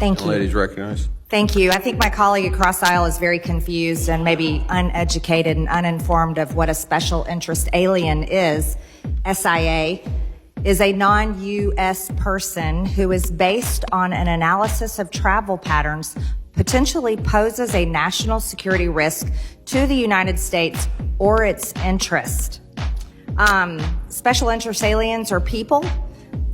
Thank you. Ladies recognized. Thank you. I think my colleague across the aisle is very confused and maybe uneducated and uninformed of what a special interest alien is. SIA is a non-U.S. person who is based on an analysis of travel patterns, potentially poses a national security risk to the United States or its interest. Special interest aliens are people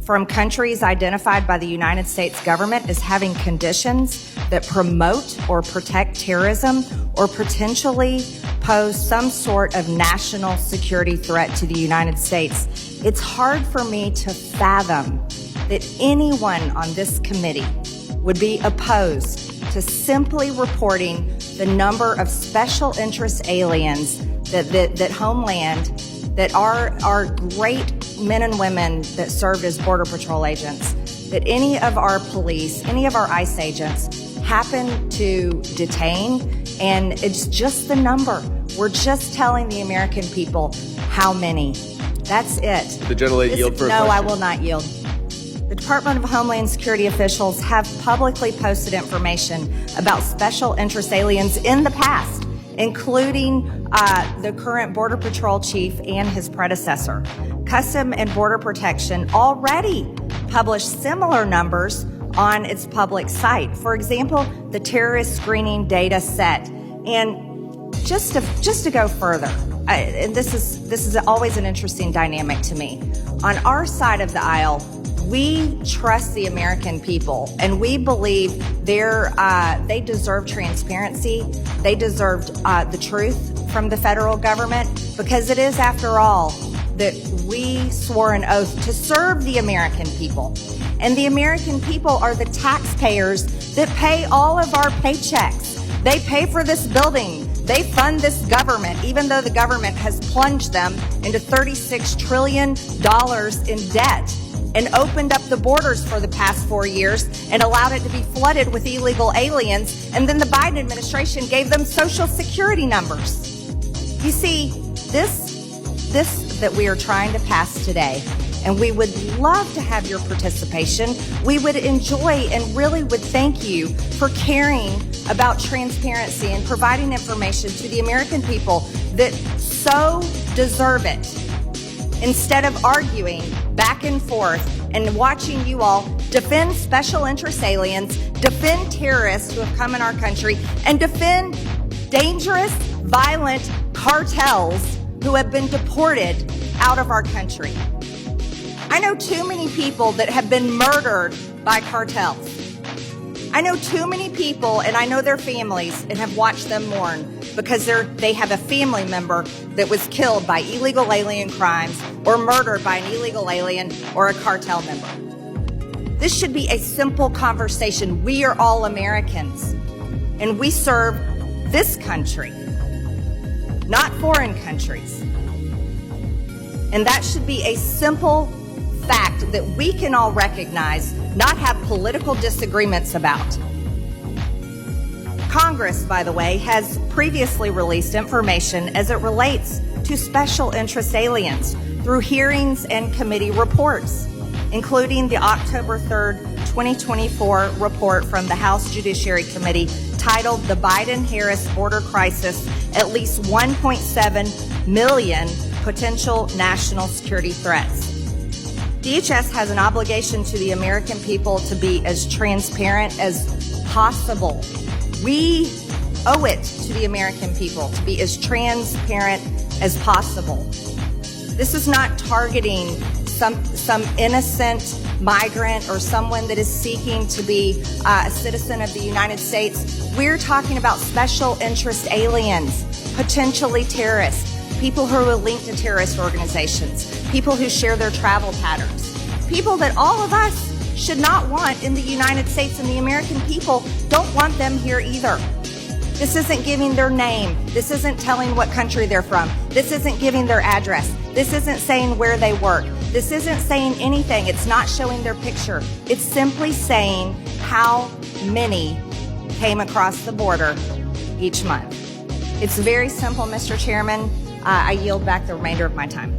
from countries identified by the United States government as having conditions that promote or protect terrorism or potentially pose some sort of national security threat to the United States. It's hard for me to fathom that anyone on this committee would be opposed to simply reporting the number of special interest aliens that Homeland, that are great men and women that served as Border Patrol agents, that any of our police, any of our ICE agents happen to detain, and it's just the number. We're just telling the American people how many. That's it. The gentlelady yield for a question. No, I will not yield. The Department of Homeland Security officials have publicly posted information about special interest aliens in the past, including the current Border Patrol chief and his predecessor. Custom and Border Protection already published similar numbers on its public site. For example, the terrorist screening data set. And just to go further, and this is always an interesting dynamic to me. On our side of the aisle, we trust the American people, and we believe they deserve transparency. They deserve the truth from the federal government, because it is, after all, that we swore an oath to serve the American people. And the American people are the taxpayers that pay all of our paychecks. They pay for this building. They fund this government, even though the government has plunged them into $36 trillion in debt and opened up the borders for the past 4 years and allowed it to be flooded with illegal aliens. And then the Biden administration gave them Social Security numbers. You see, this that we are trying to pass today, and we would love to have your participation. We would enjoy and really would thank you for caring about transparency and providing information to the American people that so deserve it, instead of arguing back and forth and watching you all defend special interest aliens, defend terrorists who have come in our country, and defend dangerous, violent cartels who have been deported out of our country. I know too many people that have been murdered by cartels. I know too many people, and I know their families, and have watched them mourn because they have a family member that was killed by illegal alien crimes or murdered by an illegal alien or a cartel member. This should be a simple conversation. We are all Americans, and we serve this country, not foreign countries. And that should be a simple fact that we can all recognize, not have political disagreements about. Congress, by the way, has previously released information as it relates to special interest aliens through hearings and committee reports, including the October 3rd, 2024 report from the House Judiciary Committee titled "The Biden-Harris Border Crisis: At Least 1.7 Million Potential National Security Threats." DHS has an obligation to the American people to be as transparent as possible. We owe it to the American people to be as transparent as possible. This is not targeting some innocent migrant or someone that is seeking to be a citizen of the United States. We're talking about special interest aliens, potentially terrorists, people who are linked to terrorist organizations, people who share their travel patterns, people that all of us should not want in the United States, and the American people don't want them here either. This isn't giving their name. This isn't telling what country they're from. This isn't giving their address. This isn't saying where they work. This isn't saying anything. It's not showing their picture. It's simply saying how many came across the border each month. It's very simple, Mr. Chairman. I yield back the remainder of my time.